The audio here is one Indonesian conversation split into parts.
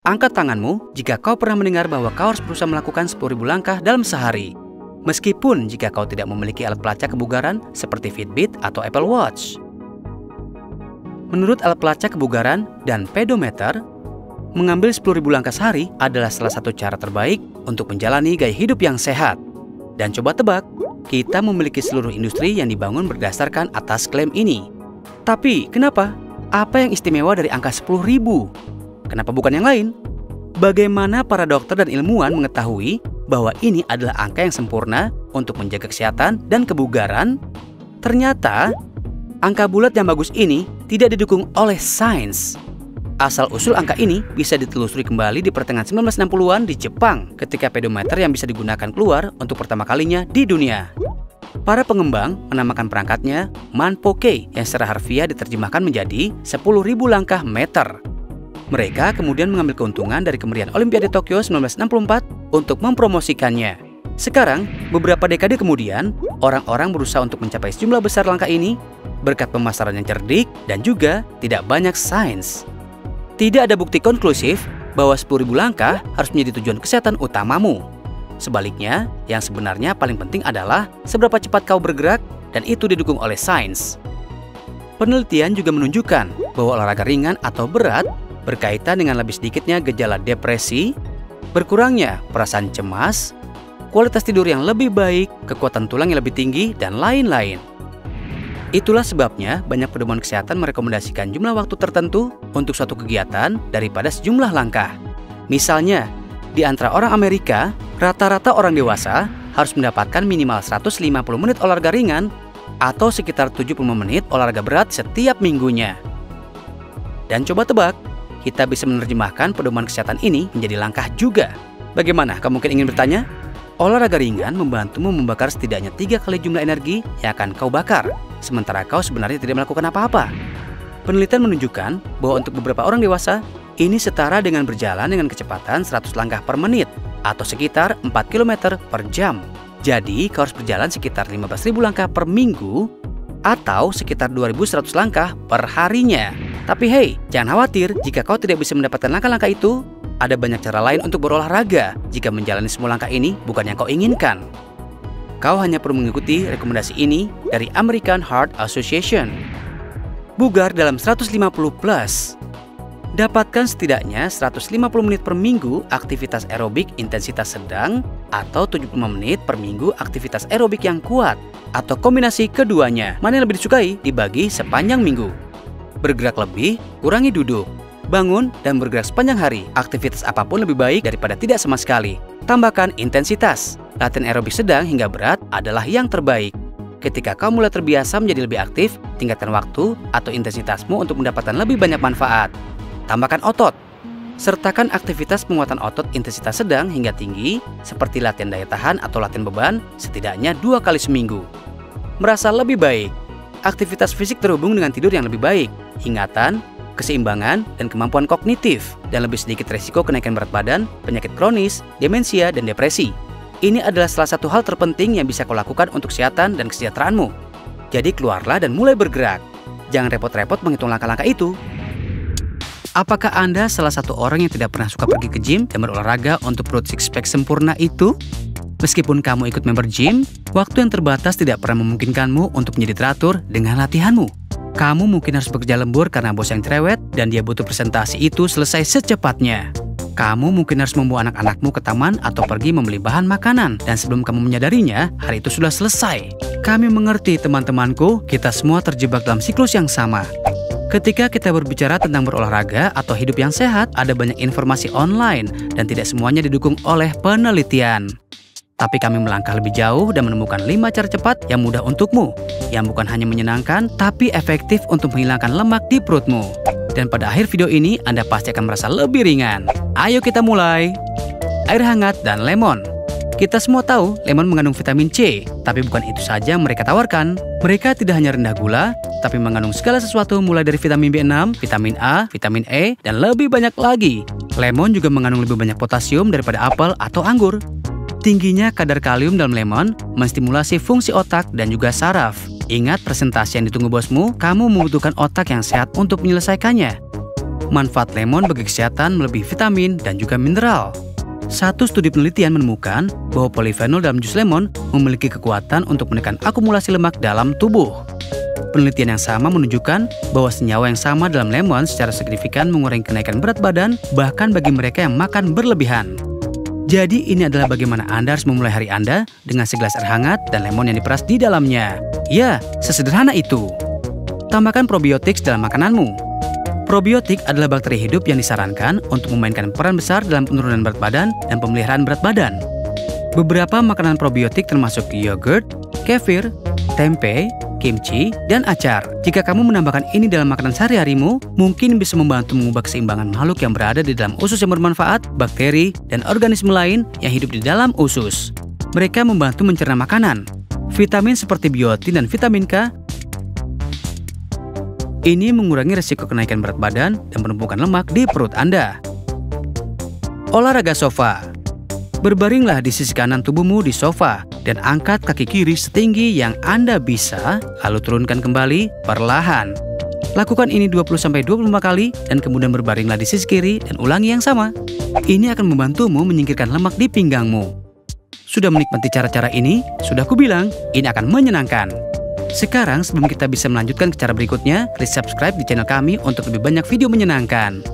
Angkat tanganmu jika kau pernah mendengar bahwa kau harus berusaha melakukan 10.000 langkah dalam sehari. Meskipun jika kau tidak memiliki alat pelacak kebugaran seperti Fitbit atau Apple Watch. Menurut alat pelacak kebugaran dan pedometer, mengambil 10.000 langkah sehari adalah salah satu cara terbaik untuk menjalani gaya hidup yang sehat. Dan coba tebak, kita memiliki seluruh industri yang dibangun berdasarkan atas klaim ini. Tapi kenapa? Apa yang istimewa dari angka 10.000? Kenapa bukan yang lain? Bagaimana para dokter dan ilmuwan mengetahui bahwa ini adalah angka yang sempurna untuk menjaga kesehatan dan kebugaran? Ternyata, angka bulat yang bagus ini tidak didukung oleh sains. Asal-usul angka ini bisa ditelusuri kembali di pertengahan 1960-an di Jepang ketika pedometer yang bisa digunakan keluar untuk pertama kalinya di dunia. Para pengembang menamakan perangkatnya Manpoke yang secara harfiah diterjemahkan menjadi 10.000 langkah meter. Mereka kemudian mengambil keuntungan dari kemeriahan Olimpiade Tokyo 1964 untuk mempromosikannya. Sekarang, beberapa dekade kemudian, orang-orang berusaha untuk mencapai sejumlah besar langkah ini berkat pemasaran yang cerdik dan juga tidak banyak sains. Tidak ada bukti konklusif bahwa 10.000 langkah harus menjadi tujuan kesehatan utamamu. Sebaliknya, yang sebenarnya paling penting adalah seberapa cepat kau bergerak dan itu didukung oleh sains. Penelitian juga menunjukkan bahwa olahraga ringan atau berat berkaitan dengan lebih sedikitnya gejala depresi, berkurangnya perasaan cemas, kualitas tidur yang lebih baik, kekuatan tulang yang lebih tinggi, dan lain-lain. Itulah sebabnya banyak pedoman kesehatan merekomendasikan jumlah waktu tertentu untuk suatu kegiatan daripada sejumlah langkah. Misalnya, di antara orang Amerika, rata-rata orang dewasa harus mendapatkan minimal 150 menit olahraga ringan atau sekitar 75 menit olahraga berat setiap minggunya. Dan coba tebak, kita bisa menerjemahkan pedoman kesehatan ini menjadi langkah juga. Bagaimana? Kamu mungkin ingin bertanya? Olahraga ringan membantumu membakar setidaknya 3 kali jumlah energi yang akan kau bakar, sementara kau sebenarnya tidak melakukan apa-apa. Penelitian menunjukkan bahwa untuk beberapa orang dewasa, ini setara dengan berjalan dengan kecepatan 100 langkah per menit, atau sekitar 4 km per jam. Jadi, kau harus berjalan sekitar 15.000 langkah per minggu, atau sekitar 2.100 langkah per harinya. Tapi hey, jangan khawatir jika kau tidak bisa mendapatkan langkah-langkah itu. Ada banyak cara lain untuk berolahraga jika menjalani semua langkah ini bukan yang kau inginkan. Kau hanya perlu mengikuti rekomendasi ini dari American Heart Association. Bugar dalam 150 plus. Dapatkan setidaknya 150 menit per minggu aktivitas aerobik intensitas sedang atau 75 menit per minggu aktivitas aerobik yang kuat, atau kombinasi keduanya. Mana yang lebih disukai dibagi sepanjang minggu. Bergerak lebih, kurangi duduk. Bangun dan bergerak sepanjang hari. Aktivitas apapun lebih baik daripada tidak sama sekali. Tambahkan intensitas. Latihan aerobik sedang hingga berat adalah yang terbaik. Ketika kau mulai terbiasa menjadi lebih aktif, tingkatkan waktu atau intensitasmu untuk mendapatkan lebih banyak manfaat. Tambahkan otot. Sertakan aktivitas penguatan otot intensitas sedang hingga tinggi, seperti latihan daya tahan atau latihan beban, setidaknya 2 kali seminggu. Merasa lebih baik. Aktivitas fisik terhubung dengan tidur yang lebih baik, ingatan, keseimbangan, dan kemampuan kognitif, dan lebih sedikit resiko kenaikan berat badan, penyakit kronis, demensia, dan depresi. Ini adalah salah satu hal terpenting yang bisa kau lakukan untuk kesehatan dan kesejahteraanmu. Jadi keluarlah dan mulai bergerak. Jangan repot-repot menghitung langkah-langkah itu. Apakah Anda salah satu orang yang tidak pernah suka pergi ke gym dan berolahraga untuk perut six-pack sempurna itu? Meskipun kamu ikut member gym, waktu yang terbatas tidak pernah memungkinkanmu untuk menjadi teratur dengan latihanmu. Kamu mungkin harus bekerja lembur karena bos yang cerewet dan dia butuh presentasi itu selesai secepatnya. Kamu mungkin harus membawa anak-anakmu ke taman atau pergi membeli bahan makanan, dan sebelum kamu menyadarinya, hari itu sudah selesai. Kami mengerti teman-temanku, kita semua terjebak dalam siklus yang sama. Ketika kita berbicara tentang berolahraga atau hidup yang sehat, ada banyak informasi online dan tidak semuanya didukung oleh penelitian. Tapi kami melangkah lebih jauh dan menemukan 5 cara cepat yang mudah untukmu, yang bukan hanya menyenangkan, tapi efektif untuk menghilangkan lemak di perutmu. Dan pada akhir video ini, Anda pasti akan merasa lebih ringan. Ayo kita mulai. Air hangat dan lemon. Kita semua tahu lemon mengandung vitamin C, tapi bukan itu saja yang mereka tawarkan. Mereka tidak hanya rendah gula, tapi mengandung segala sesuatu mulai dari vitamin B6, vitamin A, vitamin E, dan lebih banyak lagi. Lemon juga mengandung lebih banyak potasium daripada apel atau anggur. Tingginya kadar kalium dalam lemon menstimulasi fungsi otak dan juga saraf. Ingat presentasi yang ditunggu bosmu, kamu membutuhkan otak yang sehat untuk menyelesaikannya. manfaat lemon bagi kesehatan melebihi vitamin dan juga mineral. Satu studi penelitian menemukan bahwa polifenol dalam jus lemon memiliki kekuatan untuk menekan akumulasi lemak dalam tubuh. Penelitian yang sama menunjukkan bahwa senyawa yang sama dalam lemon secara signifikan mengurangi kenaikan berat badan bahkan bagi mereka yang makan berlebihan. Jadi ini adalah bagaimana Anda harus memulai hari Anda dengan segelas air hangat dan lemon yang diperas di dalamnya. Ya, sesederhana itu. Tambahkan probiotik dalam makananmu. Probiotik adalah bakteri hidup yang disarankan untuk memainkan peran besar dalam penurunan berat badan dan pemeliharaan berat badan. Beberapa makanan probiotik termasuk yogurt, kefir, tempe, kimchi, dan acar. Jika kamu menambahkan ini dalam makanan sehari-harimu, mungkin bisa membantu mengubah keseimbangan makhluk yang berada di dalam usus yang bermanfaat, bakteri, dan organisme lain yang hidup di dalam usus. Mereka membantu mencerna makanan. Vitamin seperti biotin dan vitamin K ini mengurangi resiko kenaikan berat badan dan penumpukan lemak di perut Anda. Olahraga sofa. Berbaringlah di sisi kanan tubuhmu di sofa dan angkat kaki kiri setinggi yang Anda bisa, lalu turunkan kembali perlahan. Lakukan ini 20-25 kali dan kemudian berbaringlah di sisi kiri dan ulangi yang sama. Ini akan membantumu menyingkirkan lemak di pinggangmu. Sudah menikmati cara-cara ini? Sudah kubilang, ini akan menyenangkan. Sekarang sebelum kita bisa melanjutkan ke cara berikutnya, klik subscribe di channel kami untuk lebih banyak video menyenangkan.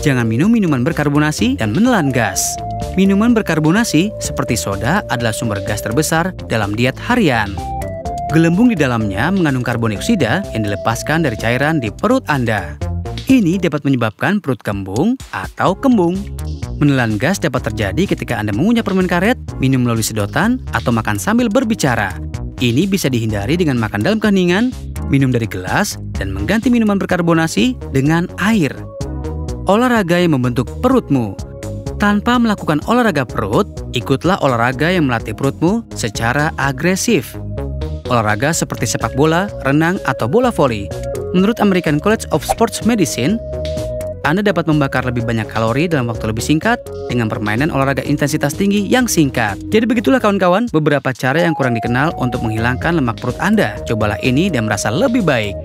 Jangan minum minuman berkarbonasi dan menelan gas. Minuman berkarbonasi seperti soda adalah sumber gas terbesar dalam diet harian. Gelembung di dalamnya mengandung karbon dioksida yang dilepaskan dari cairan di perut Anda. Ini dapat menyebabkan perut kembung atau kembung. Menelan gas dapat terjadi ketika Anda mengunyah permen karet, minum melalui sedotan, atau makan sambil berbicara. Ini bisa dihindari dengan makan dalam keheningan, minum dari gelas, dan mengganti minuman berkarbonasi dengan air. Olahraga yang membentuk perutmu. Tanpa melakukan olahraga perut, ikutlah olahraga yang melatih perutmu secara agresif. Olahraga seperti sepak bola, renang, atau bola voli. Menurut American College of Sports Medicine, Anda dapat membakar lebih banyak kalori dalam waktu lebih singkat dengan permainan olahraga intensitas tinggi yang singkat. Jadi begitulah kawan-kawan, beberapa cara yang kurang dikenal untuk menghilangkan lemak perut Anda. Cobalah ini dan merasa lebih baik.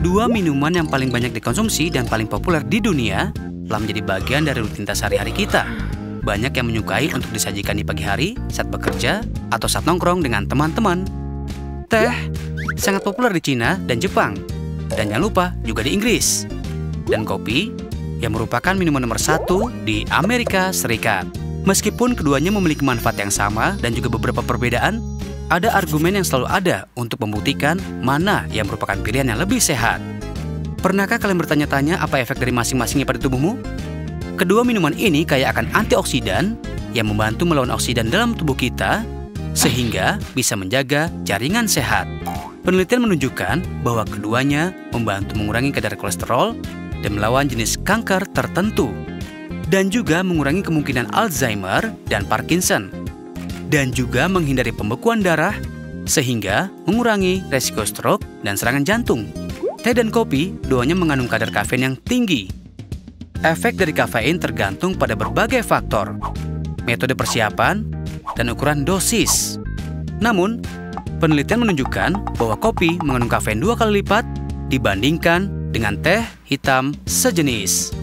2 minuman yang paling banyak dikonsumsi dan paling populer di dunia telah menjadi bagian dari rutinitas sehari-hari kita. Banyak yang menyukai untuk disajikan di pagi hari, saat bekerja, atau saat nongkrong dengan teman-teman. Teh sangat populer di Cina dan Jepang, dan jangan lupa juga di Inggris. Dan kopi yang merupakan minuman nomor 1 di Amerika Serikat. Meskipun keduanya memiliki manfaat yang sama dan juga beberapa perbedaan, ada argumen yang selalu ada untuk membuktikan mana yang merupakan pilihan yang lebih sehat. Pernahkah kalian bertanya-tanya apa efek dari masing-masingnya pada tubuhmu? Kedua minuman ini kaya akan antioksidan yang membantu melawan oksidan dalam tubuh kita sehingga bisa menjaga jaringan sehat. Penelitian menunjukkan bahwa keduanya membantu mengurangi kadar kolesterol dan melawan jenis kanker tertentu dan juga mengurangi kemungkinan Alzheimer dan Parkinson dan juga menghindari pembekuan darah sehingga mengurangi resiko stroke dan serangan jantung. Teh dan kopi, duanya mengandung kadar kafein yang tinggi. Efek dari kafein tergantung pada berbagai faktor, metode persiapan, dan ukuran dosis. Namun, penelitian menunjukkan bahwa kopi mengandung kafein 2 kali lipat dibandingkan dengan teh hitam sejenis.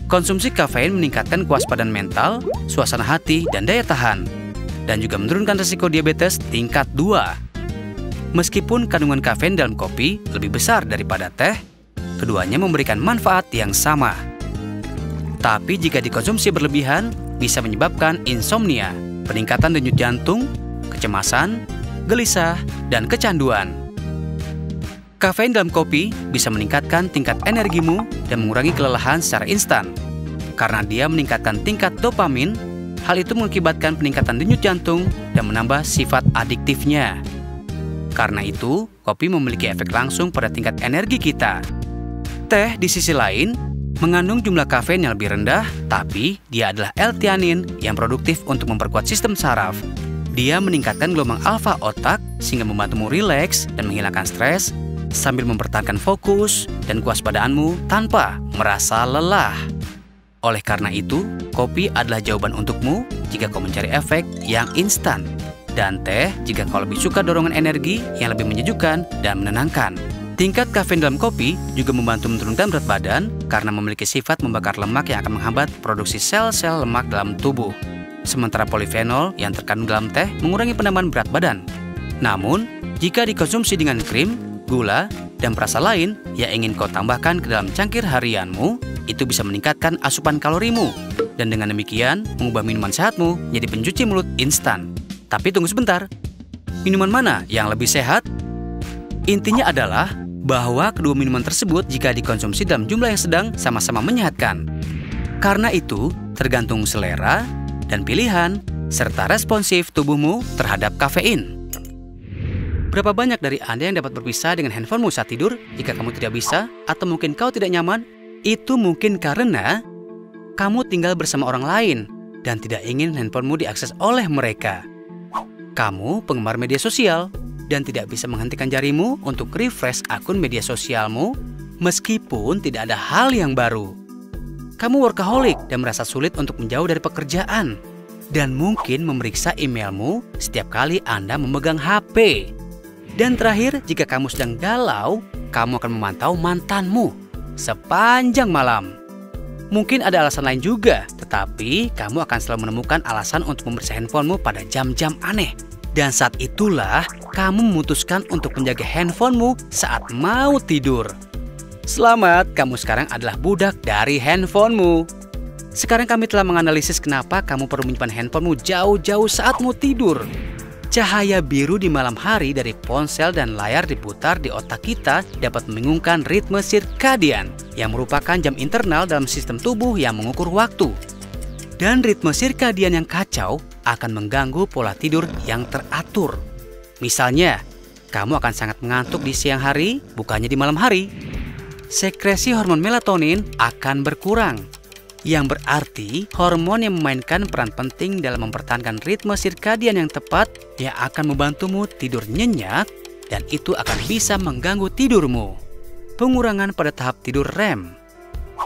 Konsumsi kafein meningkatkan kewaspadaan mental, suasana hati, dan daya tahan, dan juga menurunkan risiko diabetes tingkat 2. Meskipun kandungan kafein dalam kopi lebih besar daripada teh, keduanya memberikan manfaat yang sama. Tapi jika dikonsumsi berlebihan, bisa menyebabkan insomnia, peningkatan denyut jantung, kecemasan, gelisah, dan kecanduan. Kafein dalam kopi bisa meningkatkan tingkat energimu dan mengurangi kelelahan secara instan. Karena dia meningkatkan tingkat dopamin, hal itu mengakibatkan peningkatan denyut jantung dan menambah sifat adiktifnya. Karena itu, kopi memiliki efek langsung pada tingkat energi kita. Teh di sisi lain mengandung jumlah kafein yang lebih rendah, tapi dia adalah L-theanin yang produktif untuk memperkuat sistem saraf. Dia meningkatkan gelombang alfa otak sehingga membantumu rileks dan menghilangkan stres sambil mempertahankan fokus dan kewaspadaanmu tanpa merasa lelah. Oleh karena itu, kopi adalah jawaban untukmu jika kau mencari efek yang instan. Dan teh jika kau lebih suka dorongan energi yang lebih menyejukkan dan menenangkan. Tingkat kafein dalam kopi juga membantu menurunkan berat badan karena memiliki sifat membakar lemak yang akan menghambat produksi sel-sel lemak dalam tubuh. Sementara polifenol yang terkandung dalam teh mengurangi penambahan berat badan. Namun, jika dikonsumsi dengan krim, gula, dan perasa lain yang ingin kau tambahkan ke dalam cangkir harianmu, itu bisa meningkatkan asupan kalorimu. Dan dengan demikian, mengubah minuman sehatmu menjadi pencuci mulut instan. Tapi tunggu sebentar, minuman mana yang lebih sehat? Intinya adalah bahwa kedua minuman tersebut jika dikonsumsi dalam jumlah yang sedang sama-sama menyehatkan. Karena itu, tergantung selera dan pilihan, serta responsif tubuhmu terhadap kafein. Berapa banyak dari Anda yang dapat berpisah dengan handphonemu saat tidur? Jika kamu tidak bisa, atau mungkin kau tidak nyaman, itu mungkin karena kamu tinggal bersama orang lain dan tidak ingin handphonemu diakses oleh mereka. Kamu penggemar media sosial dan tidak bisa menghentikan jarimu untuk refresh akun media sosialmu meskipun tidak ada hal yang baru. Kamu workaholic dan merasa sulit untuk menjauh dari pekerjaan dan mungkin memeriksa emailmu setiap kali Anda memegang HP. Dan terakhir, jika kamu sedang galau, kamu akan memantau mantanmu sepanjang malam. Mungkin ada alasan lain juga, tetapi kamu akan selalu menemukan alasan untuk memeriksa handphonemu pada jam-jam aneh. Dan saat itulah kamu memutuskan untuk menjaga handphonemu saat mau tidur. Selamat, kamu sekarang adalah budak dari handphonemu. Sekarang kami telah menganalisis kenapa kamu perlu menyimpan handphonemu jauh-jauh saat mau tidur. Cahaya biru di malam hari dari ponsel dan layar diputar di otak kita dapat membingungkan ritme sirkadian yang merupakan jam internal dalam sistem tubuh yang mengukur waktu. Dan ritme sirkadian yang kacau akan mengganggu pola tidur yang teratur. Misalnya, kamu akan sangat mengantuk di siang hari, bukannya di malam hari. Sekresi hormon melatonin akan berkurang, yang berarti hormon yang memainkan peran penting dalam mempertahankan ritme sirkadian yang tepat yang akan membantumu tidur nyenyak, dan itu akan bisa mengganggu tidurmu. Pengurangan pada tahap tidur REM.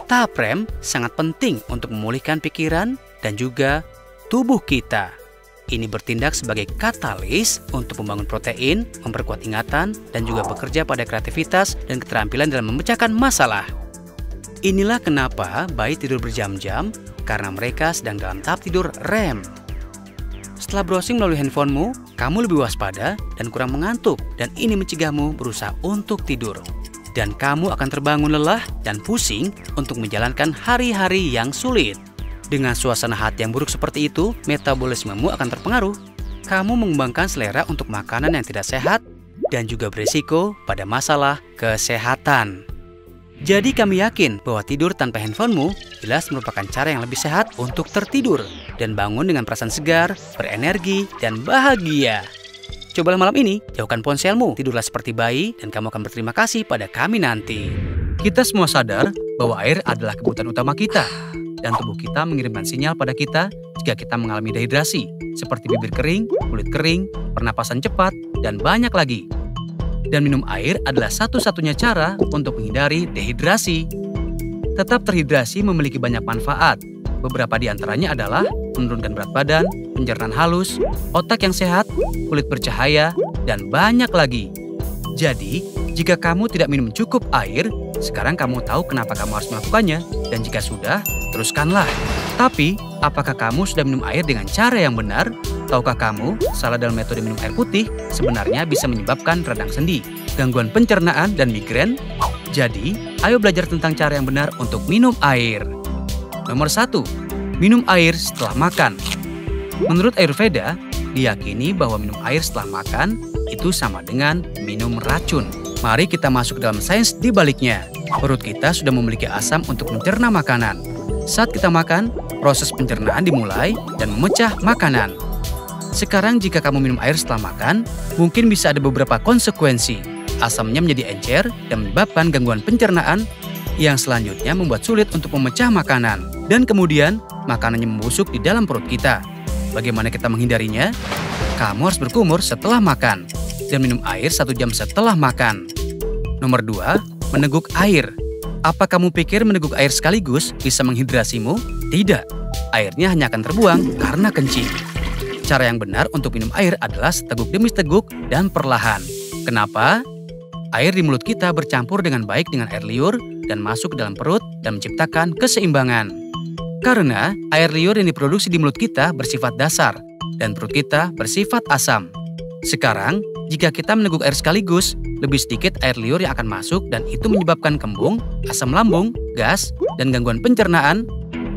Tahap REM sangat penting untuk memulihkan pikiran dan juga tubuh kita. Ini bertindak sebagai katalis untuk membangun protein, memperkuat ingatan, dan juga bekerja pada kreativitas dan keterampilan dalam memecahkan masalah. Inilah kenapa bayi tidur berjam-jam, karena mereka sedang dalam tahap tidur REM. Setelah browsing melalui handphonemu, kamu lebih waspada dan kurang mengantuk, dan ini mencegahmu berusaha untuk tidur. Dan kamu akan terbangun lelah dan pusing untuk menjalankan hari-hari yang sulit. Dengan suasana hati yang buruk seperti itu, metabolismemu akan terpengaruh. Kamu mengembangkan selera untuk makanan yang tidak sehat dan juga berisiko pada masalah kesehatan. Jadi kami yakin bahwa tidur tanpa handphonemu jelas merupakan cara yang lebih sehat untuk tertidur dan bangun dengan perasaan segar, berenergi, dan bahagia. Cobalah malam ini, jauhkan ponselmu, tidurlah seperti bayi, dan kamu akan berterima kasih pada kami nanti. Kita semua sadar bahwa air adalah kebutuhan utama kita. Dan tubuh kita mengirimkan sinyal pada kita jika kita mengalami dehidrasi, seperti bibir kering, kulit kering, pernapasan cepat, dan banyak lagi. Dan minum air adalah satu-satunya cara untuk menghindari dehidrasi. Tetap terhidrasi memiliki banyak manfaat. Beberapa di antaranya adalah menurunkan berat badan, pencernaan halus, otak yang sehat, kulit bercahaya, dan banyak lagi. Jadi, jika kamu tidak minum cukup air, sekarang kamu tahu kenapa kamu harus melakukannya. Dan jika sudah, teruskanlah. Tapi, apakah kamu sudah minum air dengan cara yang benar? Tahukah kamu, salah dalam metode minum air putih sebenarnya bisa menyebabkan radang sendi, gangguan pencernaan, dan migrain? Jadi, ayo belajar tentang cara yang benar untuk minum air. Nomor 1. Minum air setelah makan. Menurut Ayurveda, diyakini bahwa minum air setelah makan itu sama dengan minum racun. Mari kita masuk ke dalam sains di baliknya. Perut kita sudah memiliki asam untuk mencerna makanan. Saat kita makan, proses pencernaan dimulai dan memecah makanan. Sekarang jika kamu minum air setelah makan, mungkin bisa ada beberapa konsekuensi. Asamnya menjadi encer dan menyebabkan gangguan pencernaan yang selanjutnya membuat sulit untuk memecah makanan. Dan kemudian, makanannya membusuk di dalam perut kita. Bagaimana kita menghindarinya? Kamu harus berkumur setelah makan dan minum air 1 jam setelah makan. Nomor 2, meneguk air. Apa kamu pikir meneguk air sekaligus bisa menghidrasimu? Tidak. Airnya hanya akan terbuang karena kencing. Cara yang benar untuk minum air adalah seteguk demi seteguk dan perlahan. Kenapa? air di mulut kita bercampur dengan baik dengan air liur dan masuk ke dalam perut dan menciptakan keseimbangan. Karena air liur yang diproduksi di mulut kita bersifat dasar dan perut kita bersifat asam. Sekarang, jika kita meneguk air sekaligus, lebih sedikit air liur yang akan masuk dan itu menyebabkan kembung, asam lambung, gas, dan gangguan pencernaan,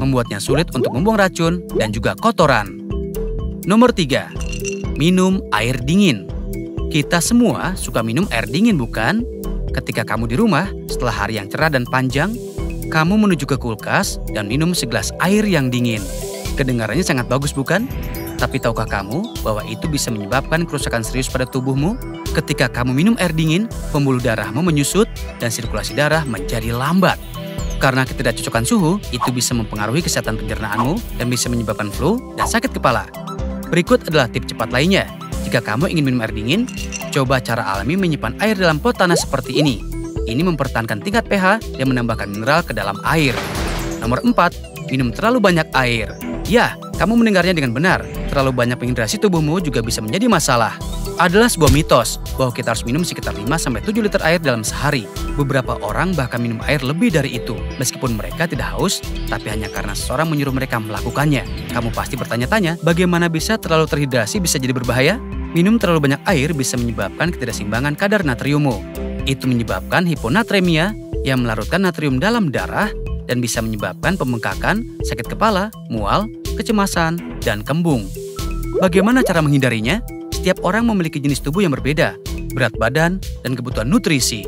membuatnya sulit untuk membuang racun dan juga kotoran. Nomor 3. Minum air dingin. Kita semua suka minum air dingin, bukan? Ketika kamu di rumah, setelah hari yang cerah dan panjang, kamu menuju ke kulkas dan minum segelas air yang dingin. Kedengarannya sangat bagus, bukan? Tapi tahukah kamu bahwa itu bisa menyebabkan kerusakan serius pada tubuhmu? Ketika kamu minum air dingin, pembuluh darahmu menyusut dan sirkulasi darah menjadi lambat. Karena ketidakcocokan suhu, itu bisa mempengaruhi kesehatan pencernaanmu dan bisa menyebabkan flu dan sakit kepala. Berikut adalah tips cepat lainnya. Jika kamu ingin minum air dingin, coba cara alami menyimpan air dalam pot tanah seperti ini. Ini mempertahankan tingkat pH dan menambahkan mineral ke dalam air. Nomor 4, minum terlalu banyak air. Ya, kamu mendengarnya dengan benar. Terlalu banyak menghidrasi tubuhmu juga bisa menjadi masalah. Adalah sebuah mitos bahwa kita harus minum sekitar 5-7 liter air dalam sehari. Beberapa orang bahkan minum air lebih dari itu. Meskipun mereka tidak haus, tapi hanya karena seseorang menyuruh mereka melakukannya. Kamu pasti bertanya-tanya, bagaimana bisa terlalu terhidrasi bisa jadi berbahaya? Minum terlalu banyak air bisa menyebabkan ketidakseimbangan kadar natriummu. Itu menyebabkan hiponatremia yang melarutkan natrium dalam darah dan bisa menyebabkan pembengkakan, sakit kepala, mual, kecemasan, dan kembung. Bagaimana cara menghindarinya? Setiap orang memiliki jenis tubuh yang berbeda, berat badan, dan kebutuhan nutrisi.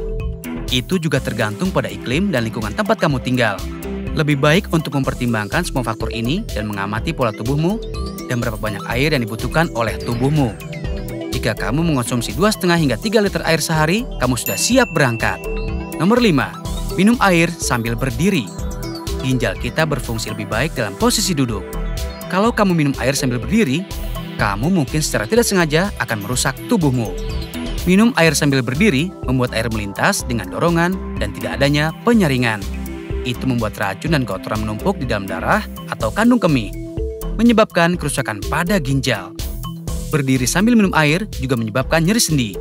Itu juga tergantung pada iklim dan lingkungan tempat kamu tinggal. Lebih baik untuk mempertimbangkan semua faktor ini dan mengamati pola tubuhmu dan berapa banyak air yang dibutuhkan oleh tubuhmu. Jika kamu mengonsumsi 2,5 hingga 3 liter air sehari, kamu sudah siap berangkat. Nomor 5. Minum air sambil berdiri. Ginjal kita berfungsi lebih baik dalam posisi duduk. Kalau kamu minum air sambil berdiri, kamu mungkin secara tidak sengaja akan merusak tubuhmu. Minum air sambil berdiri membuat air melintas dengan dorongan dan tidak adanya penyaringan. Itu membuat racun dan kotoran menumpuk di dalam darah atau kandung kemih, menyebabkan kerusakan pada ginjal. Berdiri sambil minum air juga menyebabkan nyeri sendi.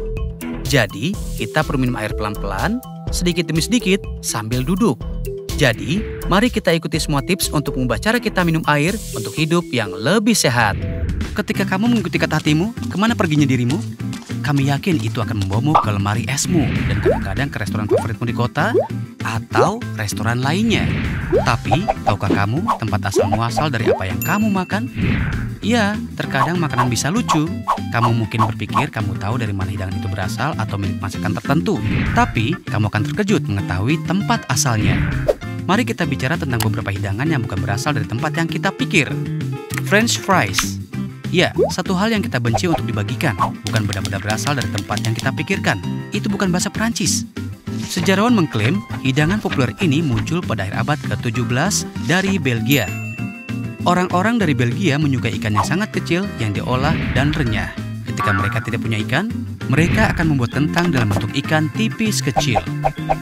Jadi, kita perlu minum air pelan-pelan, sedikit demi sedikit, sambil duduk. Jadi, mari kita ikuti semua tips untuk mengubah cara kita minum air untuk hidup yang lebih sehat. Ketika kamu mengikuti kata hatimu, kemana perginya dirimu? Kami yakin itu akan membawamu ke lemari esmu dan kadang-kadang ke restoran favoritmu di kota atau restoran lainnya. Tapi, tahukah kamu tempat asal muasal dari apa yang kamu makan? Ya, terkadang makanan bisa lucu. Kamu mungkin berpikir kamu tahu dari mana hidangan itu berasal atau milik masakan tertentu. Tapi, kamu akan terkejut mengetahui tempat asalnya. Mari kita bicara tentang beberapa hidangan yang bukan berasal dari tempat yang kita pikir. French fries. Ya, satu hal yang kita benci untuk dibagikan, bukan benar-benar berasal dari tempat yang kita pikirkan. Itu bukan bahasa Perancis. Sejarawan mengklaim hidangan populer ini muncul pada akhir abad ke-17 dari Belgia. Orang-orang dari Belgia menyukai ikan yang sangat kecil yang diolah dan renyah. Ketika mereka tidak punya ikan, mereka akan membuat kentang dalam bentuk ikan tipis kecil.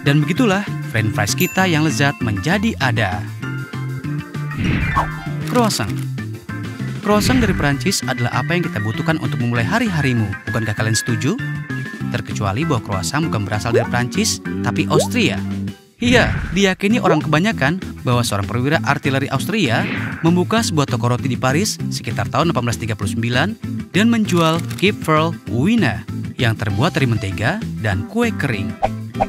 Dan begitulah French fries kita yang lezat menjadi ada. Croissant. Croissant dari Perancis adalah apa yang kita butuhkan untuk memulai hari-harimu. Bukankah kalian setuju? Terkecuali bahwa croissant bukan berasal dari Perancis, tapi Austria. Iya, diyakini orang kebanyakan bahwa seorang perwira artileri Austria membuka sebuah toko roti di Paris sekitar tahun 1839 dan menjual Kipferl-Wiener yang terbuat dari mentega dan kue kering.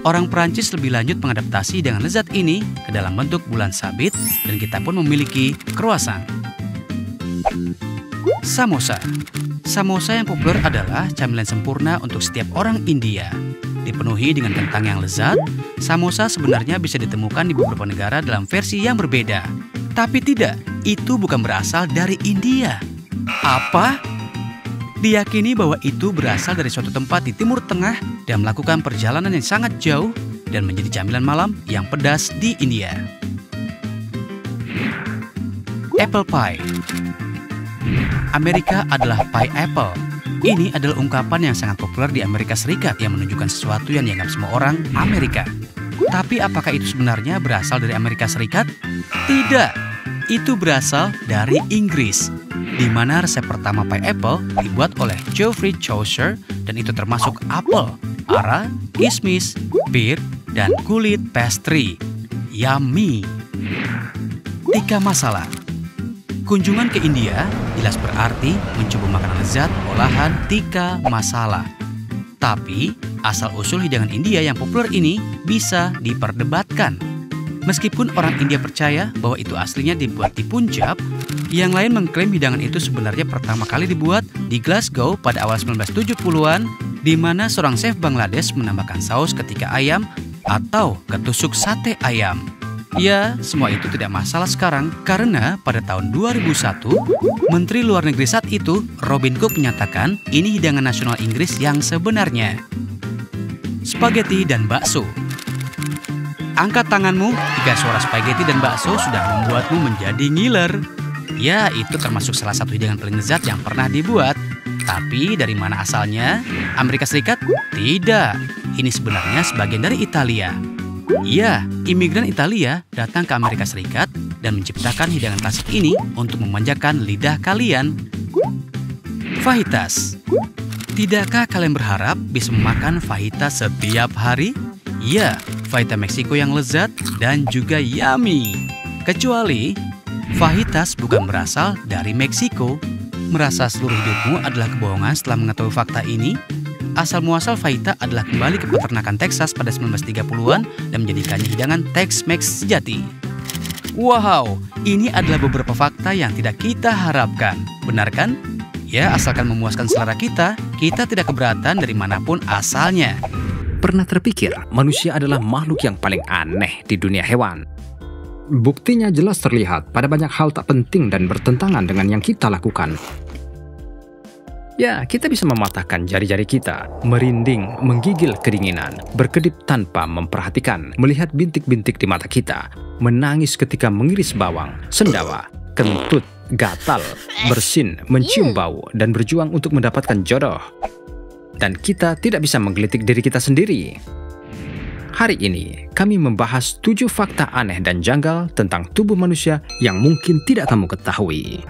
Orang Perancis lebih lanjut mengadaptasi dengan lezat ini ke dalam bentuk bulan sabit dan kita pun memiliki croissant. Samosa. Samosa yang populer adalah camilan sempurna untuk setiap orang India. Dipenuhi dengan kentang yang lezat, samosa sebenarnya bisa ditemukan di beberapa negara dalam versi yang berbeda. Tapi tidak, itu bukan berasal dari India. Apa? Diyakini bahwa itu berasal dari suatu tempat di Timur Tengah dan melakukan perjalanan yang sangat jauh dan menjadi camilan malam yang pedas di India. Apple pie. Amerika adalah pie apple. Ini adalah ungkapan yang sangat populer di Amerika Serikat yang menunjukkan sesuatu yang dianggap semua orang Amerika. Tapi apakah itu sebenarnya berasal dari Amerika Serikat? Tidak, itu berasal dari Inggris, di mana resep pertama pie apple dibuat oleh Geoffrey Chaucer dan itu termasuk apel ara, kismis, bir, dan kulit pastry. Yummy! Tikka masala. Kunjungan ke India jelas berarti mencoba makanan lezat olahan tikka masala. Tapi, asal-usul hidangan India yang populer ini bisa diperdebatkan. Meskipun orang India percaya bahwa itu aslinya dibuat di Punjab, yang lain mengklaim hidangan itu sebenarnya pertama kali dibuat di Glasgow pada awal 1970-an, di mana seorang chef Bangladesh menambahkan saus ketika ayam atau ketusuk sate ayam. Ya, semua itu tidak masalah sekarang karena pada tahun 2001, Menteri Luar Negeri saat itu, Robin Cook menyatakan ini hidangan nasional Inggris yang sebenarnya. Spaghetti dan bakso. Angkat tanganmu jika suara spaghetti dan bakso sudah membuatmu menjadi ngiler. Ya, itu termasuk salah satu hidangan paling lezat yang pernah dibuat. Tapi dari mana asalnya? Amerika Serikat? Tidak. Ini sebenarnya sebagian dari Italia. Ya, imigran Italia datang ke Amerika Serikat dan menciptakan hidangan klasik ini untuk memanjakan lidah kalian. Fajitas. Tidakkah kalian berharap bisa memakan fajitas setiap hari? Ya, fajita Meksiko yang lezat dan juga yummy. Kecuali, fajitas bukan berasal dari Meksiko. Merasa seluruh hidupmu adalah kebohongan setelah mengetahui fakta ini? Asal-muasal fajita adalah kembali ke peternakan Texas pada 1930-an dan menjadikannya hidangan Tex-Mex sejati. Wow, ini adalah beberapa fakta yang tidak kita harapkan. Benar kan? Ya, asalkan memuaskan selera kita tidak keberatan dari manapun asalnya. Pernah terpikir manusia adalah makhluk yang paling aneh di dunia hewan? Buktinya jelas terlihat pada banyak hal tak penting dan bertentangan dengan yang kita lakukan. Ya, kita bisa mematahkan jari-jari kita, merinding, menggigil kedinginan, berkedip tanpa memperhatikan, melihat bintik-bintik di mata kita, menangis ketika mengiris bawang, sendawa, kentut, gatal, bersin, mencium bau, dan berjuang untuk mendapatkan jodoh. Dan kita tidak bisa menggelitik diri kita sendiri. Hari ini, kami membahas 7 fakta aneh dan janggal tentang tubuh manusia yang mungkin tidak kamu ketahui.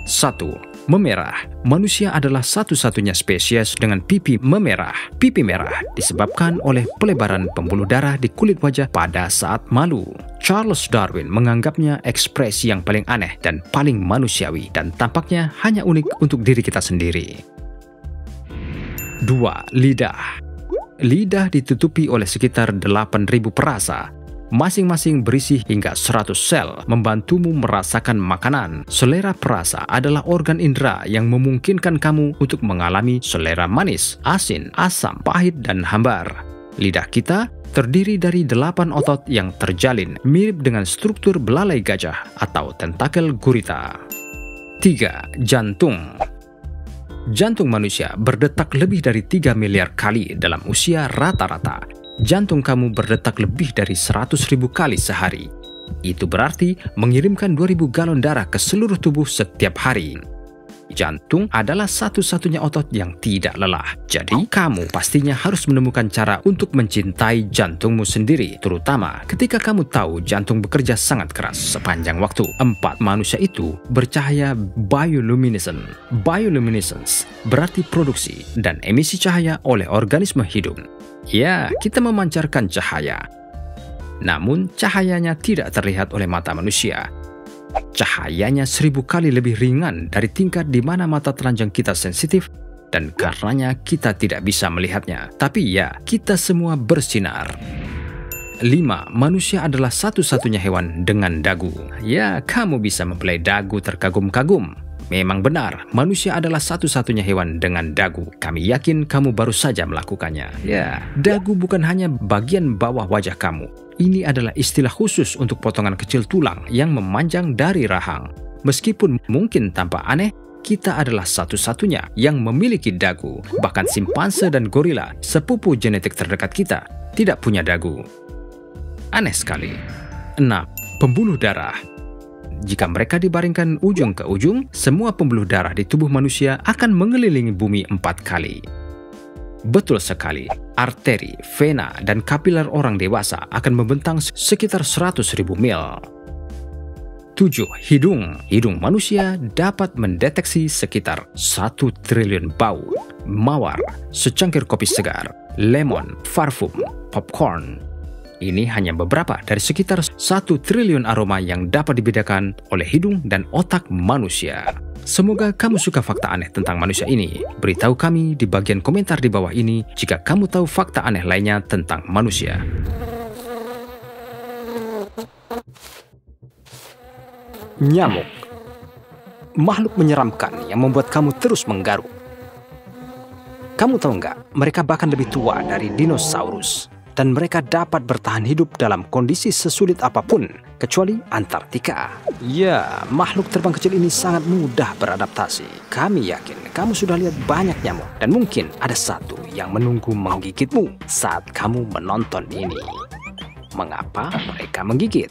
1. Memerah. Manusia adalah satu-satunya spesies dengan pipi memerah. Pipi merah disebabkan oleh pelebaran pembuluh darah di kulit wajah pada saat malu. Charles Darwin menganggapnya ekspresi yang paling aneh dan paling manusiawi dan tampaknya hanya unik untuk diri kita sendiri. 2. Lidah. Lidah ditutupi oleh sekitar 8.000 perasa. Masing-masing berisi hingga 100 sel, membantumu merasakan makanan. Selera perasa adalah organ indera yang memungkinkan kamu untuk mengalami selera manis, asin, asam, pahit, dan hambar. Lidah kita terdiri dari 8 otot yang terjalin, mirip dengan struktur belalai gajah atau tentakel gurita. 3. Jantung. Jantung manusia berdetak lebih dari 3 miliar kali dalam usia rata-rata. Jantung kamu berdetak lebih dari 100.000 kali sehari. Itu berarti mengirimkan 2.000 galon darah ke seluruh tubuh setiap hari. Jantung adalah satu-satunya otot yang tidak lelah. Jadi, kamu pastinya harus menemukan cara untuk mencintai jantungmu sendiri, terutama ketika kamu tahu jantung bekerja sangat keras sepanjang waktu. 4. Manusia itu bercahaya bioluminescent. Bioluminescence berarti produksi dan emisi cahaya oleh organisme hidup. Ya, kita memancarkan cahaya. Namun, cahayanya tidak terlihat oleh mata manusia. Cahayanya 1000 kali lebih ringan dari tingkat di mana mata telanjang kita sensitif dan karenanya kita tidak bisa melihatnya. Tapi ya, kita semua bersinar. 5. Manusia adalah satu-satunya hewan dengan dagu. Ya, kamu bisa mempelai dagu terkagum-kagum. Memang benar, manusia adalah satu-satunya hewan dengan dagu. Kami yakin kamu baru saja melakukannya. Ya, dagu bukan hanya bagian bawah wajah kamu. Ini adalah istilah khusus untuk potongan kecil tulang yang memanjang dari rahang. Meskipun mungkin tampak aneh, kita adalah satu-satunya yang memiliki dagu. Bahkan simpanse dan gorila, sepupu genetik terdekat kita, tidak punya dagu. Aneh sekali. 6. Pembuluh darah. Jika mereka dibaringkan ujung ke ujung, semua pembuluh darah di tubuh manusia akan mengelilingi bumi 4 kali. Betul sekali, arteri, vena, dan kapiler orang dewasa akan membentang sekitar 100.000 mil. 7. Hidung. Hidung manusia dapat mendeteksi sekitar 1 triliun bau. mawar, secangkir kopi segar, lemon, parfum, popcorn. Ini hanya beberapa dari sekitar 1 triliun aroma yang dapat dibedakan oleh hidung dan otak manusia. Semoga kamu suka fakta aneh tentang manusia ini. Beritahu kami di bagian komentar di bawah ini jika kamu tahu fakta aneh lainnya tentang manusia. Nyamuk, makhluk menyeramkan yang membuat kamu terus menggaruk. Kamu tahu nggak, mereka bahkan lebih tua dari dinosaurus. Dan mereka dapat bertahan hidup dalam kondisi sesulit apapun, kecuali Antartika. Ya, makhluk terbang kecil ini sangat mudah beradaptasi. Kami yakin kamu sudah lihat banyak nyamuk, dan mungkin ada satu yang menunggu menggigitmu saat kamu menonton ini. Mengapa mereka menggigit?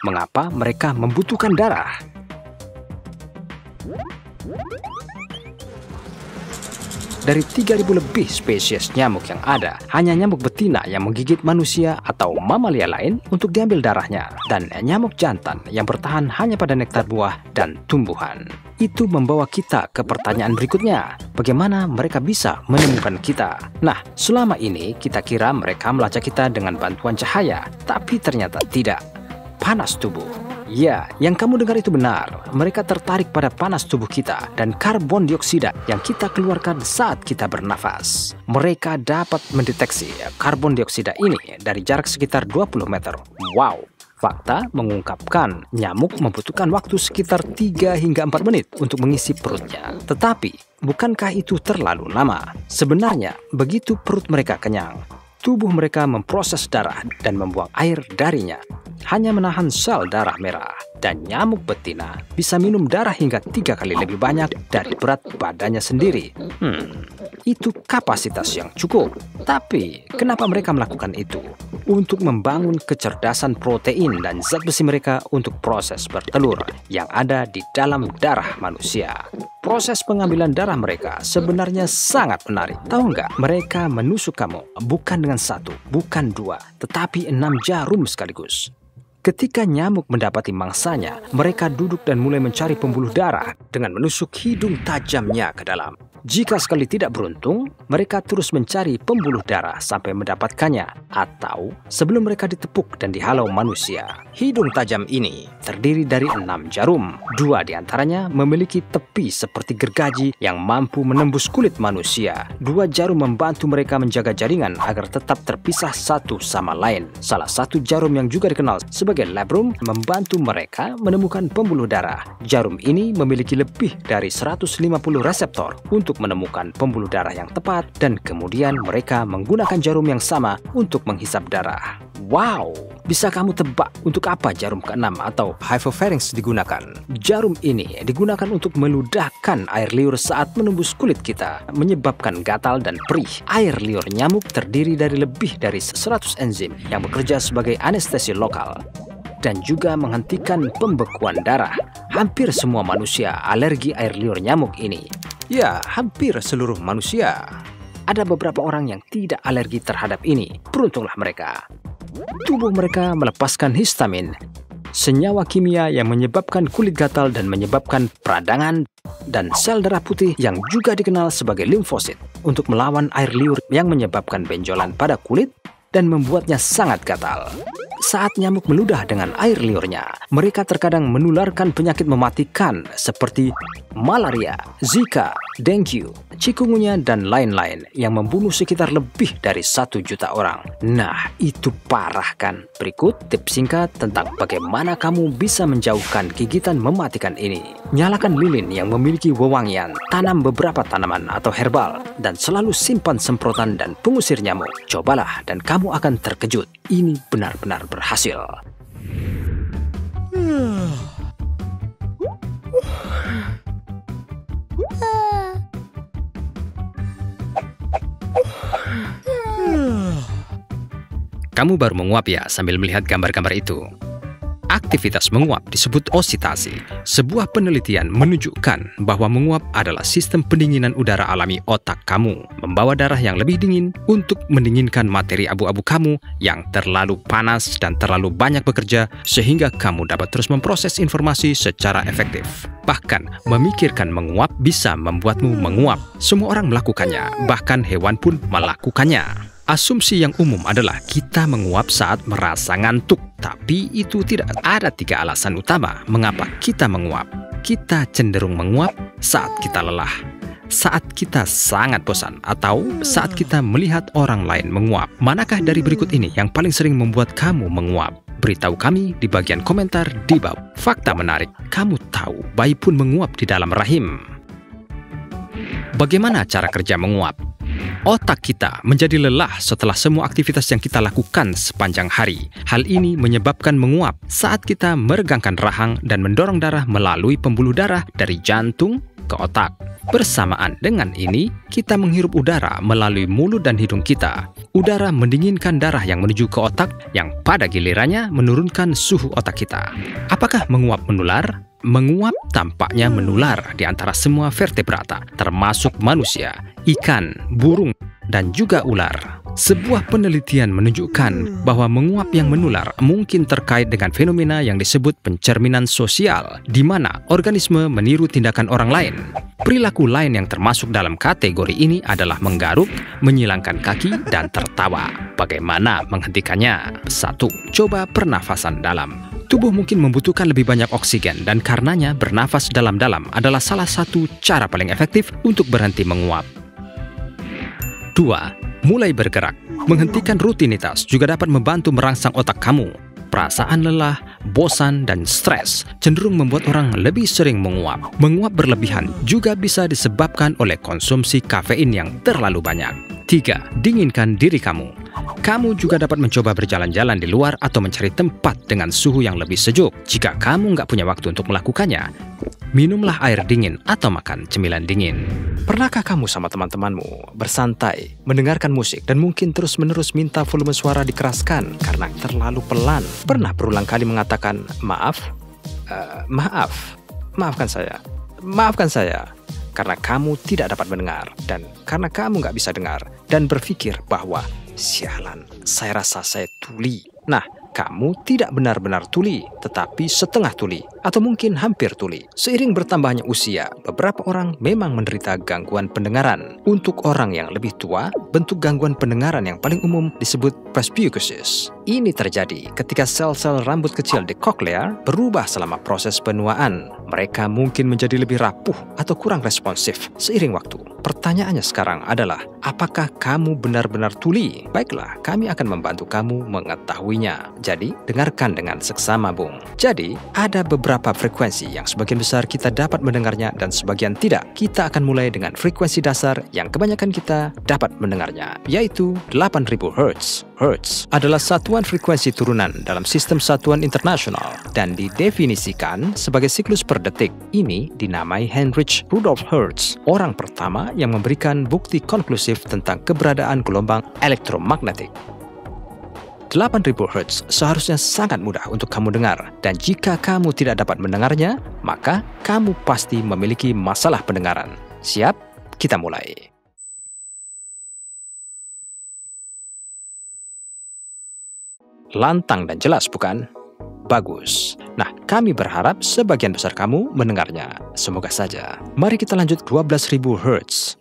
Mengapa mereka membutuhkan darah? Dari 3.000 lebih spesies nyamuk yang ada, hanya nyamuk betina yang menggigit manusia atau mamalia lain untuk diambil darahnya, dan nyamuk jantan yang bertahan hanya pada nektar buah dan tumbuhan. Itu membawa kita ke pertanyaan berikutnya, bagaimana mereka bisa menemukan kita? Nah, selama ini kita kira mereka melacak kita dengan bantuan cahaya, tapi ternyata tidak. Panas tubuh. Ya, yang kamu dengar itu benar. Mereka tertarik pada panas tubuh kita dan karbon dioksida yang kita keluarkan saat kita bernafas. Mereka dapat mendeteksi karbon dioksida ini dari jarak sekitar 20 meter. Wow! Fakta mengungkapkan nyamuk membutuhkan waktu sekitar 3 hingga 4 menit untuk mengisi perutnya. Tetapi, bukankah itu terlalu lama? Sebenarnya, begitu perut mereka kenyang, tubuh mereka memproses darah dan membuang air darinya. Hanya menahan sel darah merah, dan nyamuk betina bisa minum darah hingga 3 kali lebih banyak dari berat badannya sendiri. Itu kapasitas yang cukup. Tapi, kenapa mereka melakukan itu? Untuk membangun kecerdasan protein dan zat besi mereka untuk proses bertelur yang ada di dalam darah manusia. Proses pengambilan darah mereka sebenarnya sangat menarik. Tahu nggak, mereka menusuk kamu bukan dengan 1, bukan 2, tetapi 6 jarum sekaligus. Ketika nyamuk mendapati mangsanya, mereka duduk dan mulai mencari pembuluh darah dengan menusuk hidung tajamnya ke dalam. Jika sekali tidak beruntung, mereka terus mencari pembuluh darah sampai mendapatkannya, atau sebelum mereka ditepuk dan dihalau manusia. Hidung tajam ini terdiri dari 6 jarum. 2 diantaranya memiliki tepi seperti gergaji yang mampu menembus kulit manusia. 2 jarum membantu mereka menjaga jaringan agar tetap terpisah satu sama lain. Salah satu jarum yang juga dikenal sebagai labrum membantu mereka menemukan pembuluh darah. Jarum ini memiliki lebih dari 150 reseptor untuk menemukan pembuluh darah yang tepat, dan kemudian mereka menggunakan jarum yang sama untuk menghisap darah. Wow! Bisa kamu tebak untuk apa jarum ke-6 atau hypopharynx digunakan? Jarum ini digunakan untuk meludahkan air liur saat menembus kulit kita, menyebabkan gatal dan perih. Air liur nyamuk terdiri dari lebih dari 100 enzim yang bekerja sebagai anestesi lokal dan juga menghentikan pembekuan darah. Hampir semua manusia alergi air liur nyamuk ini. Ya, hampir seluruh manusia. Ada beberapa orang yang tidak alergi terhadap ini. Beruntunglah mereka. Tubuh mereka melepaskan histamin, senyawa kimia yang menyebabkan kulit gatal dan menyebabkan peradangan, dan sel darah putih yang juga dikenal sebagai limfosit untuk melawan air liur yang menyebabkan benjolan pada kulit dan membuatnya sangat gatal. Saat nyamuk meludah dengan air liurnya, mereka terkadang menularkan penyakit mematikan seperti malaria, Zika, dengue, chikungunya, dan lain-lain yang membunuh sekitar lebih dari 1 juta orang. Nah, itu parah kan? Berikut tips singkat tentang bagaimana kamu bisa menjauhkan gigitan mematikan ini. Nyalakan lilin yang memiliki wewangian, tanam beberapa tanaman atau herbal, dan selalu simpan semprotan dan pengusir nyamuk. Cobalah dan kamu akan terkejut. Ini benar-benar berhasil. Kamu baru menguap ya sambil melihat gambar-gambar itu? Aktivitas menguap disebut ositasi. Sebuah penelitian menunjukkan bahwa menguap adalah sistem pendinginan udara alami otak kamu, membawa darah yang lebih dingin untuk mendinginkan materi abu-abu kamu yang terlalu panas dan terlalu banyak bekerja sehingga kamu dapat terus memproses informasi secara efektif. Bahkan, memikirkan menguap bisa membuatmu menguap. Semua orang melakukannya, bahkan hewan pun melakukannya. Asumsi yang umum adalah kita menguap saat merasa ngantuk. Tapi itu tidak. Ada 3 alasan utama mengapa kita menguap. Kita cenderung menguap saat kita lelah, saat kita sangat bosan, atau saat kita melihat orang lain menguap. Manakah dari berikut ini yang paling sering membuat kamu menguap? Beritahu kami di bagian komentar di bawah. Fakta menarik, kamu tahu bayi pun menguap di dalam rahim. Bagaimana cara kerja menguap? Otak kita menjadi lelah setelah semua aktivitas yang kita lakukan sepanjang hari. Hal ini menyebabkan menguap saat kita meregangkan rahang dan mendorong darah melalui pembuluh darah dari jantung ke otak. Bersamaan dengan ini, kita menghirup udara melalui mulut dan hidung kita. Udara mendinginkan darah yang menuju ke otak yang pada gilirannya menurunkan suhu otak kita. Apakah menguap menular? Menguap tampaknya menular di antara semua vertebrata, termasuk manusia, ikan, burung, dan juga ular. Sebuah penelitian menunjukkan bahwa menguap yang menular mungkin terkait dengan fenomena yang disebut pencerminan sosial, di mana organisme meniru tindakan orang lain. Perilaku lain yang termasuk dalam kategori ini adalah menggaruk, menyilangkan kaki, dan tertawa. Bagaimana menghentikannya? 1. Coba pernafasan dalam. Tubuh mungkin membutuhkan lebih banyak oksigen dan karenanya bernafas dalam-dalam adalah salah satu cara paling efektif untuk berhenti menguap. 2. Mulai bergerak. Menghentikan rutinitas juga dapat membantu merangsang otak kamu. Perasaan lelah, bosan, dan stres cenderung membuat orang lebih sering menguap. Menguap berlebihan juga bisa disebabkan oleh konsumsi kafein yang terlalu banyak. 3. Dinginkan diri kamu. Kamu juga dapat mencoba berjalan-jalan di luar atau mencari tempat dengan suhu yang lebih sejuk. Jika kamu nggak punya waktu untuk melakukannya, minumlah air dingin atau makan cemilan dingin. Pernahkah kamu sama teman-temanmu bersantai, mendengarkan musik, dan mungkin terus-menerus minta volume suara dikeraskan karena terlalu pelan? Pernah berulang kali mengatakan, maafkan saya, karena kamu tidak dapat mendengar, dan karena kamu nggak bisa dengar, dan berpikir bahwa, sialan, saya rasa saya tuli. Nah, kamu tidak benar-benar tuli, tetapi setengah tuli, atau mungkin hampir tuli. Seiring bertambahnya usia, beberapa orang memang menderita gangguan pendengaran. Untuk orang yang lebih tua, bentuk gangguan pendengaran yang paling umum disebut presbycusis. Ini terjadi ketika sel-sel rambut kecil di koklea berubah selama proses penuaan. Mereka mungkin menjadi lebih rapuh atau kurang responsif seiring waktu. Pertanyaannya sekarang adalah, apakah kamu benar-benar tuli? Baiklah, kami akan membantu kamu mengetahuinya. Jadi, dengarkan dengan seksama, Bung. Jadi, ada beberapa frekuensi yang sebagian besar kita dapat mendengarnya dan sebagian tidak. Kita akan mulai dengan frekuensi dasar yang kebanyakan kita dapat mendengarnya, yaitu 8000 Hz. Hertz adalah satuan frekuensi turunan dalam sistem satuan internasional dan didefinisikan sebagai siklus per detik. Ini dinamai Heinrich Rudolf Hertz, orang pertama yang memberikan bukti konklusif tentang keberadaan gelombang elektromagnetik. 8000 Hz seharusnya sangat mudah untuk kamu dengar, dan jika kamu tidak dapat mendengarnya, maka kamu pasti memiliki masalah pendengaran. Siap? Kita mulai. Lantang dan jelas, bukan? Bagus. Nah, kami berharap sebagian besar kamu mendengarnya. Semoga saja. Mari kita lanjut 12000 Hz.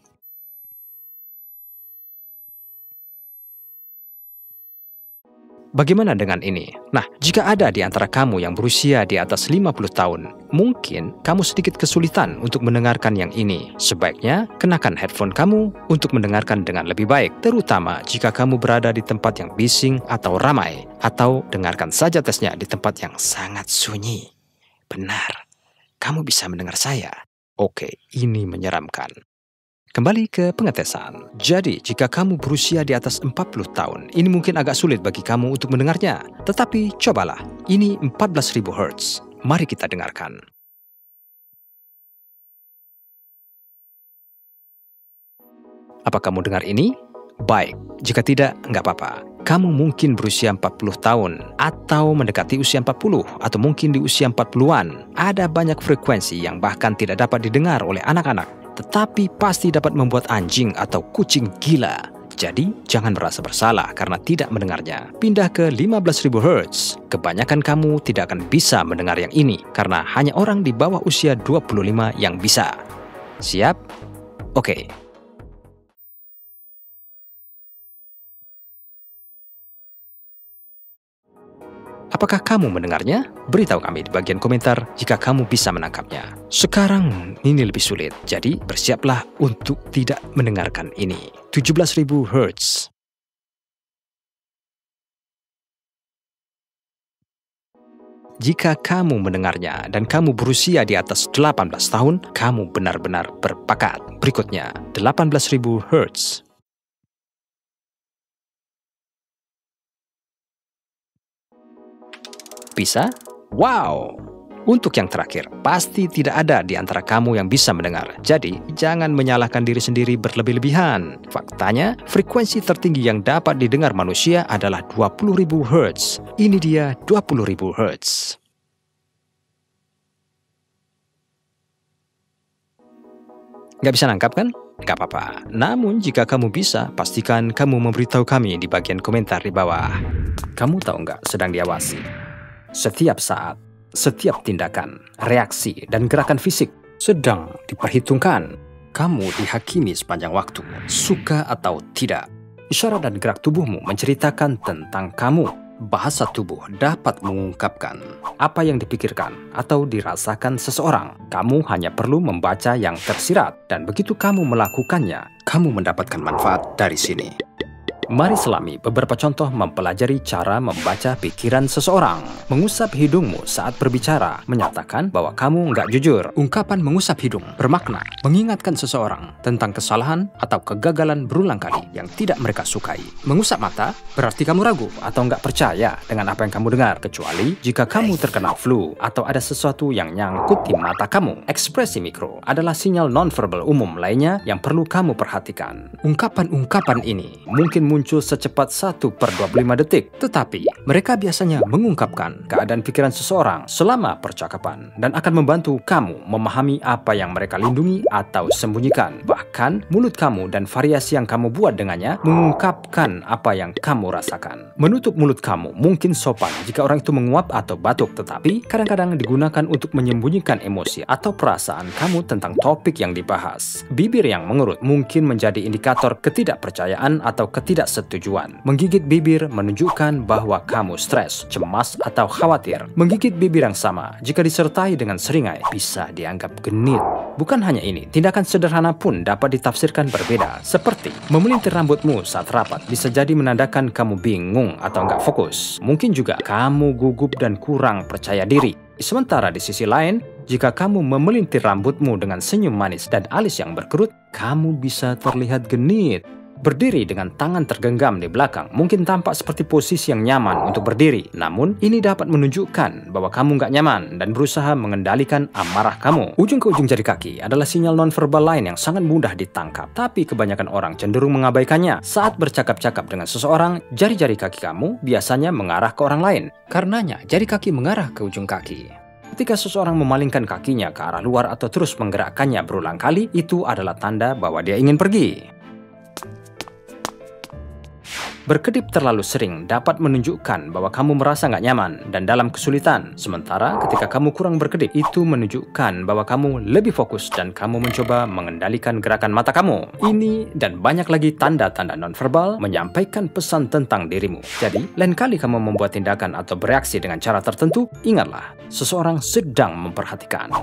Bagaimana dengan ini? Nah, jika ada di antara kamu yang berusia di atas 50 tahun, mungkin kamu sedikit kesulitan untuk mendengarkan yang ini. Sebaiknya kenakan headphone kamu untuk mendengarkan dengan lebih baik, terutama jika kamu berada di tempat yang bising atau ramai, atau dengarkan saja tesnya di tempat yang sangat sunyi. Benar, kamu bisa mendengar saya. Oke, ini menyeramkan. Kembali ke pengetesan. Jadi, jika kamu berusia di atas 40 tahun, ini mungkin agak sulit bagi kamu untuk mendengarnya. Tetapi, cobalah. Ini 14000 Hz. Mari kita dengarkan. Apa kamu dengar ini? Baik. Jika tidak, nggak apa-apa. Kamu mungkin berusia 40 tahun, atau mendekati usia 40, atau mungkin di usia 40-an. Ada banyak frekuensi yang bahkan tidak dapat didengar oleh anak-anak, tetapi pasti dapat membuat anjing atau kucing gila. Jadi, jangan merasa bersalah karena tidak mendengarnya. Pindah ke 15.000 Hz. Kebanyakan kamu tidak akan bisa mendengar yang ini, karena hanya orang di bawah usia 25 yang bisa. Siap? Oke. Apakah kamu mendengarnya? Beritahu kami di bagian komentar jika kamu bisa menangkapnya. Sekarang ini lebih sulit, jadi bersiaplah untuk tidak mendengarkan ini. 17.000 Hz. Jika kamu mendengarnya dan kamu berusia di atas 18 tahun, kamu benar-benar berbakat. Berikutnya, 18.000 Hz. Bisa? Wow! Untuk yang terakhir, pasti tidak ada di antara kamu yang bisa mendengar. Jadi, jangan menyalahkan diri sendiri berlebih-lebihan. Faktanya, frekuensi tertinggi yang dapat didengar manusia adalah 20.000 Hz. Ini dia 20.000 Hz. Nggak bisa nangkap kan? Nggak apa-apa. Namun jika kamu bisa, pastikan kamu memberitahu kami di bagian komentar di bawah. Kamu tahu nggak sedang diawasi? Setiap saat, setiap tindakan, reaksi, dan gerakan fisik sedang diperhitungkan. Kamu dihakimi sepanjang waktu, suka atau tidak. Isyarat dan gerak tubuhmu menceritakan tentang kamu. Bahasa tubuh dapat mengungkapkan apa yang dipikirkan atau dirasakan seseorang. Kamu hanya perlu membaca yang tersirat, dan begitu kamu melakukannya, kamu mendapatkan manfaat dari sini. Mari selami beberapa contoh mempelajari cara membaca pikiran seseorang. Mengusap hidungmu saat berbicara menyatakan bahwa kamu nggak jujur. Ungkapan mengusap hidung bermakna mengingatkan seseorang tentang kesalahan atau kegagalan berulang kali yang tidak mereka sukai. Mengusap mata berarti kamu ragu atau nggak percaya dengan apa yang kamu dengar, kecuali jika kamu terkena flu atau ada sesuatu yang nyangkut di mata kamu. Ekspresi mikro adalah sinyal nonverbal umum lainnya yang perlu kamu perhatikan. Ungkapan-ungkapan ini mungkin muncul secepat 1/25 detik, tetapi mereka biasanya mengungkapkan keadaan pikiran seseorang selama percakapan dan akan membantu kamu memahami apa yang mereka lindungi atau sembunyikan. Bahkan mulut kamu dan variasi yang kamu buat dengannya mengungkapkan apa yang kamu rasakan. Menutup mulut kamu mungkin sopan jika orang itu menguap atau batuk, tetapi kadang-kadang digunakan untuk menyembunyikan emosi atau perasaan kamu tentang topik yang dibahas. Bibir yang mengerut mungkin menjadi indikator ketidakpercayaan atau ketidaksetujuan. Menggigit bibir menunjukkan bahwa kamu stres, cemas, atau khawatir. Menggigit bibir yang sama jika disertai dengan seringai bisa dianggap genit. Bukan hanya ini, tindakan sederhana pun dapat ditafsirkan berbeda. Seperti memelintir rambutmu saat rapat bisa jadi menandakan kamu bingung atau nggak fokus. Mungkin juga kamu gugup dan kurang percaya diri. Sementara di sisi lain, jika kamu memelintir rambutmu dengan senyum manis dan alis yang berkerut, kamu bisa terlihat genit. Berdiri dengan tangan tergenggam di belakang mungkin tampak seperti posisi yang nyaman untuk berdiri. Namun, ini dapat menunjukkan bahwa kamu nggak nyaman dan berusaha mengendalikan amarah kamu. Ujung ke ujung jari kaki adalah sinyal nonverbal lain yang sangat mudah ditangkap. Tapi kebanyakan orang cenderung mengabaikannya. Saat bercakap-cakap dengan seseorang, jari-jari kaki kamu biasanya mengarah ke orang lain. Karenanya, jari kaki mengarah ke ujung kaki. Ketika seseorang memalingkan kakinya ke arah luar atau terus menggerakkannya berulang kali, itu adalah tanda bahwa dia ingin pergi. Berkedip terlalu sering dapat menunjukkan bahwa kamu merasa nggak nyaman dan dalam kesulitan. Sementara ketika kamu kurang berkedip, itu menunjukkan bahwa kamu lebih fokus dan kamu mencoba mengendalikan gerakan mata kamu. Ini dan banyak lagi tanda-tanda nonverbal menyampaikan pesan tentang dirimu. Jadi, lain kali kamu membuat tindakan atau bereaksi dengan cara tertentu, ingatlah, seseorang sedang memperhatikan.